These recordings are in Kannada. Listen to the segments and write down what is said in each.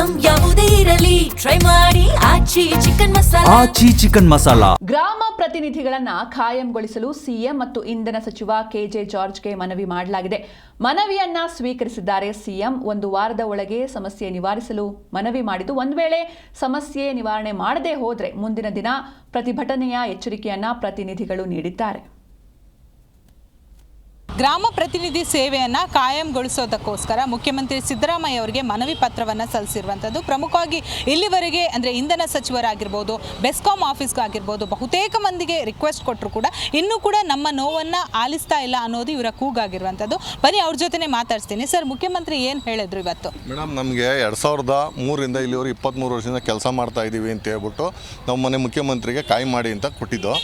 ಐಟಂ ಯಾವುದೇ ಇರಲಿ ಟ್ರೈ ಮಾಡಿ ಆಚಿ ಚಿಕನ್ ಮಸಾಲಾ. ಗ್ರಾಮ ಪ್ರತಿನಿಧಿಗಳನ್ನ ಖಾಯಂಗೊಳಿಸಲು ಸಿಎಂ ಮತ್ತು ಇಂಧನ ಸಚಿವ ಕೆಜೆ ಜಾರ್ಜ್ಗೆ ಮನವಿ ಮಾಡಲಾಗಿದೆ. ಮನವಿಯನ್ನ ಸ್ವೀಕರಿಸಿದ್ದಾರೆ ಸಿಎಂ. ಒಂದು ವಾರದ ಒಳಗೆ ಸಮಸ್ಯೆ ನಿವಾರಿಸಲು ಮನವಿ ಮಾಡಿದ್ದು, ಒಂದು ವೇಳೆ ಸಮಸ್ಯೆ ನಿವಾರಣೆ ಮಾಡದೇ ಹೋದ್ರೆ ಮುಂದಿನ ದಿನ ಪ್ರತಿಭಟನೆಯ ಎಚ್ಚರಿಕೆಯನ್ನ ಪ್ರತಿನಿಧಿಗಳು ನೀಡಿದ್ದಾರೆ. ಗ್ರಾಮ ಪ್ರತಿನಿಧಿ ಸೇವೆಯನ್ನು ಕಾಯಂಗೊಳಿಸೋದಕ್ಕೋಸ್ಕರ ಮುಖ್ಯಮಂತ್ರಿ ಸಿದ್ದರಾಮಯ್ಯ ಅವರಿಗೆ ಮನವಿ ಪತ್ರವನ್ನು ಸಲ್ಲಿಸಿರುವಂಥದ್ದು. ಪ್ರಮುಖವಾಗಿ ಇಲ್ಲಿವರೆಗೆ ಅಂದರೆ ಇಂಧನ ಸಚಿವರಾಗಿರ್ಬೋದು, ಬೆಸ್ಕಾಂ ಆಫೀಸ್ಗಾಗಿರ್ಬೋದು ಬಹುತೇಕ ಮಂದಿಗೆ ರಿಕ್ವೆಸ್ಟ್ ಕೊಟ್ಟರು ಕೂಡ ಇನ್ನೂ ಕೂಡ ನಮ್ಮ ನೋವನ್ನು ಆಲಿಸ್ತಾ ಇಲ್ಲ ಅನ್ನೋದು ಇವರ ಕೂಗಾಗಿರುವಂಥದ್ದು. ಬನ್ನಿ ಅವ್ರ ಜೊತೆನೇ ಮಾತಾಡ್ತೀನಿ. ಸರ್, ಮುಖ್ಯಮಂತ್ರಿ ಏನು ಹೇಳಿದ್ರು ಇವತ್ತು? ಮೇಡಮ್, ನಮಗೆ 2003ರಿಂದ ಇಲ್ಲಿವರೆಗೆ 23 ವರ್ಷದಿಂದ ಕೆಲಸ ಮಾಡ್ತಾ ಇದ್ದೀವಿ ಅಂತ ಹೇಳ್ಬಿಟ್ಟು ನಾವು ಮನೆ ಮುಖ್ಯಮಂತ್ರಿಗೆ ಕಾಯಿ ಮಾಡಿ ಅಂತ ಕೊಟ್ಟಿದ್ದು.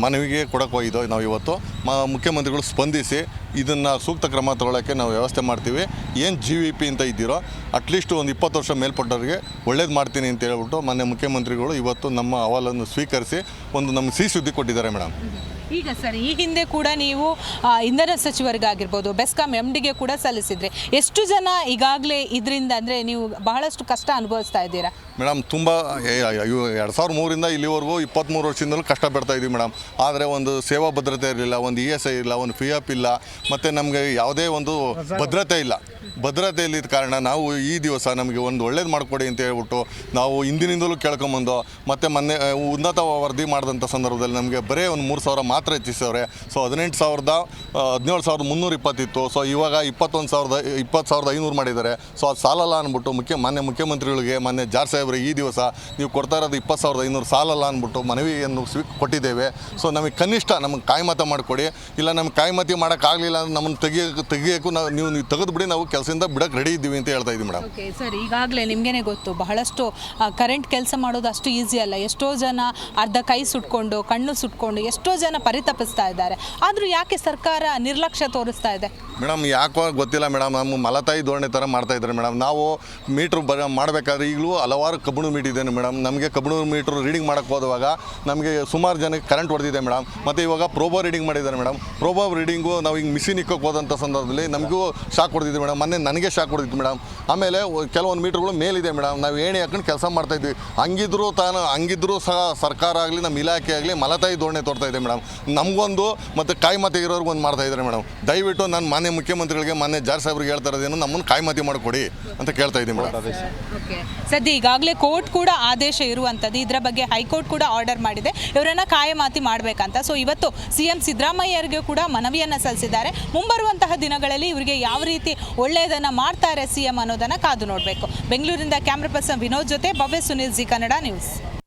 ಮನವಿಗೆ ಕೊಡಕ್ಕೆ ಹೋಗಿದ್ದೋ ನಾವು. ಇವತ್ತು ಮುಖ್ಯಮಂತ್ರಿಗಳು ಸ್ಪಂದಿಸಿ ಇದನ್ನು ಸೂಕ್ತ ಕ್ರಮ ತಗೊಳ್ಳೋಕ್ಕೆ ನಾವು ವ್ಯವಸ್ಥೆ ಮಾಡ್ತೀವಿ. ಏನು GVP ಅಂತ ಇದ್ದೀರೋ ಅಟ್ಲೀಸ್ಟ್ ಒಂದು 20 ವರ್ಷ ಮೇಲ್ಪಟ್ಟವರಿಗೆ ಒಳ್ಳೇದು ಮಾಡ್ತೀನಿ ಅಂತ ಹೇಳ್ಬಿಟ್ಟು ಮಾನ್ಯ ಮುಖ್ಯಮಂತ್ರಿಗಳು ಇವತ್ತು ನಮ್ಮ ಅಹವಾಲನ್ನು ಸ್ವೀಕರಿಸಿ ಒಂದು ನಮಗೆ ಸಿಹಿ ಸುದ್ದಿ ಕೊಟ್ಟಿದ್ದಾರೆ ಮೇಡಮ್. ಈಗ ಸರ್, ಈ ಹಿಂದೆ ಕೂಡ ನೀವು ಇಂಧನ ಸಚಿವರಿಗಾಗಿರ್ಬೋದು, ಬೆಸ್ಕಾಂ MDಗೆ ಕೂಡ ಸಲ್ಲಿಸಿದ್ರಿ. ಎಷ್ಟು ಜನ ಈಗಾಗಲೇ ಇದರಿಂದ ಅಂದರೆ ನೀವು ಬಹಳಷ್ಟು ಕಷ್ಟ ಅನುಭವಿಸ್ತಾ ಇದ್ದೀರಾ? ಮೇಡಮ್, ತುಂಬ 2003ರಿಂದ ಇಲ್ಲಿವರೆಗೂ 23 ವರ್ಷದಿಂದಲೂ ಕಷ್ಟ ಪಡ್ತಾ ಇದ್ದೀವಿ ಮೇಡಮ್. ಆದರೆ ಒಂದು ಸೇವಾ ಭದ್ರತೆ ಇರಲಿಲ್ಲ, ಒಂದು ESI ಇಲ್ಲ, ಒಂದು PF ಇಲ್ಲ, ಮತ್ತು ನಮಗೆ ಯಾವುದೇ ಒಂದು ಭದ್ರತೆ ಇಲ್ಲ. ಭದ್ರತೆ ಇಲ್ಲಿದ್ದ ಕಾರಣ ನಾವು ಈ ದಿವಸ ನಮಗೆ ಒಂದು ಒಳ್ಳೇದು ಮಾಡಿಕೊಡಿ ಅಂತ ಹೇಳ್ಬಿಟ್ಟು ನಾವು ಹಿಂದಿನಿಂದಲೂ ಕೇಳ್ಕೊಂಬಂದು ಮತ್ತು ಮೊನ್ನೆ ಉನ್ನತ ವರದಿ ಮಾಡಿದಂಥ ಸಂದರ್ಭದಲ್ಲಿ ನಮಗೆ ಬರೀ ಒಂದು 3,000 ಮಾತ್ರ ಹೆಚ್ಚಿಸವ್ರೆ. ಸೊ 17,320 ಇತ್ತು. ಸೊ ಇವಾಗ 20,500 ಮಾಡಿದ್ದಾರೆ. ಸೊ ಅದು ಸಾಲಲ್ಲ ಅಂದ್ಬಿಟ್ಟು ಮಾನ್ಯ ಮುಖ್ಯಮಂತ್ರಿಗಳಿಗೆ, ಮಾನ್ಯ ಜಾರ್ ಸಾಹೇಬ್ರಿಗೆ ಈ ದಿವಸ ನೀವು ಕೊಡ್ತಾ ಇರೋದು 20,500 ಸಾಲಲ್ಲ ಅಂದ್ಬಿಟ್ಟು ಮನವಿಯನ್ನು ಕೊಟ್ಟಿದ್ದೇವೆ. ಸೊ ನಮಗೆ ಕನಿಷ್ಠ ನಮಗೆ ಕಾಯ್ಮತ ಮಾಡಿಕೊಡಿ. ಇಲ್ಲ ನಮಗೆ ಕಾಯ್ಮತಿ ಮಾಡೋಕ್ಕಾಗಲಿಲ್ಲ ಅಂದ್ರೆ ನಮ್ಮನ್ನು ತೆಗಿಯೋಕ್ಕೂ ನೀವು ತೆಗೆದುಬಿಡಿ, ನಾವು ಕೆಲಸದಿಂದ ಬಿಡೋಕ್ಕೆ ರೆಡಿ ಇದ್ದೀವಿ ಅಂತ ಹೇಳ್ತಾ ಇದ್ದೀವಿ ಮೇಡಮ್. ಓಕೆ ಸರ್, ಈಗಾಗಲೇ ನಿಮಗೇನೆ ಗೊತ್ತು, ಬಹಳಷ್ಟು ಕರೆಂಟ್ ಕೆಲಸ ಮಾಡೋದು ಅಷ್ಟು ಈಸಿ ಅಲ್ಲ. ಎಷ್ಟೋ ಜನ ಅರ್ಧ ಕೈ ಸುಟ್ಕೊಂಡು, ಕಣ್ಣು ಸುಟ್ಕೊಂಡು ಎಷ್ಟೋ ಜನ ಪರಿತಪಿಸ್ತಾ ಇದ್ದಾರೆ. ಆದರೂ ಯಾಕೆ ಸರ್ಕಾರ ನಿರ್ಲಕ್ಷ್ಯ ತೋರಿಸ್ತಾ ಇದೆ? ಮೇಡಮ್, ಯಾಕೋ ಗೊತ್ತಿಲ್ಲ ಮೇಡಮ್. ನಮ್ಮ ಮಲತಾಯಿ ಧೋರಣೆ ಥರ ಮಾಡ್ತಾಯಿದ್ದಾರೆ ಮೇಡಮ್. ನಾವು ಮೀಟ್ರ್ ಮಾಡಬೇಕಾದ್ರೆ ಈಗಲೂ ಹಲವಾರು ಕಬ್ಬಣ ಮೀಟ್ ಇದೆ ಮೇಡಮ್. ನಮಗೆ ಕಬ್ಬಣ ಮೀಟ್ರ್ ರೀಡಿಂಗ್ ಮಾಡೋಕ್ಕೆ ಹೋದಾಗ ನಮಗೆ ಸುಮಾರು ಜನಕ್ಕೆ ಕರೆಂಟ್ ಹೊಡೆದಿದೆ ಮೇಡಮ್. ಮತ್ತು ಇವಾಗ ಪ್ರೋಬೋ ರೀಡಿಂಗ್ ಮಾಡಿದ್ದಾರೆ ಮೇಡಮ್. ಪ್ರೋಬೋ ರೀಡಿಂಗು ನಾವು ಈಗ ಮಿಷಿನ್ ಇಕ್ಕೋಕ್ಕೆ ಹೋದಂಥ ಸಂದರ್ಭದಲ್ಲಿ ನಮಗೂ ಶಾಕ್ ಹೊಡೆದಿದೆ ಮೇಡಮ್. ಮೊನ್ನೆ ನನಗೆ ಶಾಕ್ ಹೊಡೆದಿತ್ತು ಮೇಡಮ್. ಆಮೇಲೆ ಕೆಲವೊಂದು ಮೀಟ್ರ್ಗಳು ಮೇಲಿದೆ ಮೇಡಮ್. ನಾವು ಏಣಿ ಹಾಕೊಂಡು ಕೆಲಸ ಮಾಡ್ತಾಯಿದ್ವಿ. ಹಂಗಿದ್ರೂ ಸಹ ಸರ್ಕಾರ ಆಗಲಿ, ನಮ್ಮ ಇಲಾಖೆ ಆಗಲಿ ಮಲತಾಯಿ ಧೋರಣೆ ತೋರ್ತಾ ಇದೆ ಮೇಡಮ್. ನಮಗೊಂದು ಮತ್ತು ಕಾಯ್ಮತಿ ಇರೋರ್ಗೆ ಒಂದು ಮಾಡ್ತಾಯಿದ್ದಾರೆ ಮೇಡಮ್. ದಯವಿಟ್ಟು ನಾನು ಮಾನ್ಯ ಮುಖ್ಯಮಂತ್ರಿಗಳಿಗೆ, ಮಾನ್ಯ ಜಾರ್ ಸಾಹೇಬ್ರಿಗೆ ಹೇಳ್ತಾ ಇರೋದೇನು, ನಮ್ಮನ್ನು ಕಾಯ್ಮತಿ ಮಾಡಿಕೊಡಿ ಅಂತ ಕೇಳ್ತಾ ಇದ್ದೀನಿ ಮೇಡಮ್. ಓಕೆ, ಸದ್ಯ ಈಗಾಗಲೇ ಕೋರ್ಟ್ ಕೂಡ ಆದೇಶ ಇರುವಂಥದ್ದು. ಇದರ ಬಗ್ಗೆ ಹೈಕೋರ್ಟ್ ಕೂಡ ಆರ್ಡರ್ ಮಾಡಿದೆ ಇವರನ್ನು ಕಾಯಮಾತಿ ಮಾಡಬೇಕಂತ. ಸೊ ಇವತ್ತು CM ಸಿದ್ದರಾಮಯ್ಯರಿಗೆ ಕೂಡ ಮನವಿಯನ್ನು ಸಲ್ಲಿಸಿದ್ದಾರೆ. ಮುಂಬರುವಂತಹ ದಿನಗಳಲ್ಲಿ ಇವರಿಗೆ ಯಾವ ರೀತಿ ಒಳ್ಳೆಯದನ್ನು ಮಾಡ್ತಾರೆ CM ಅನ್ನೋದನ್ನು ಕಾದು ನೋಡಬೇಕು. ಬೆಂಗಳೂರಿಂದ ಕ್ಯಾಮ್ರಾ ಪರ್ಸನ್ ವಿನೋದ್ ಜೊತೆ ಭವ್ಯ ಸುನಿಲ್, ಜಿ ಕನ್ನಡ ನ್ಯೂಸ್.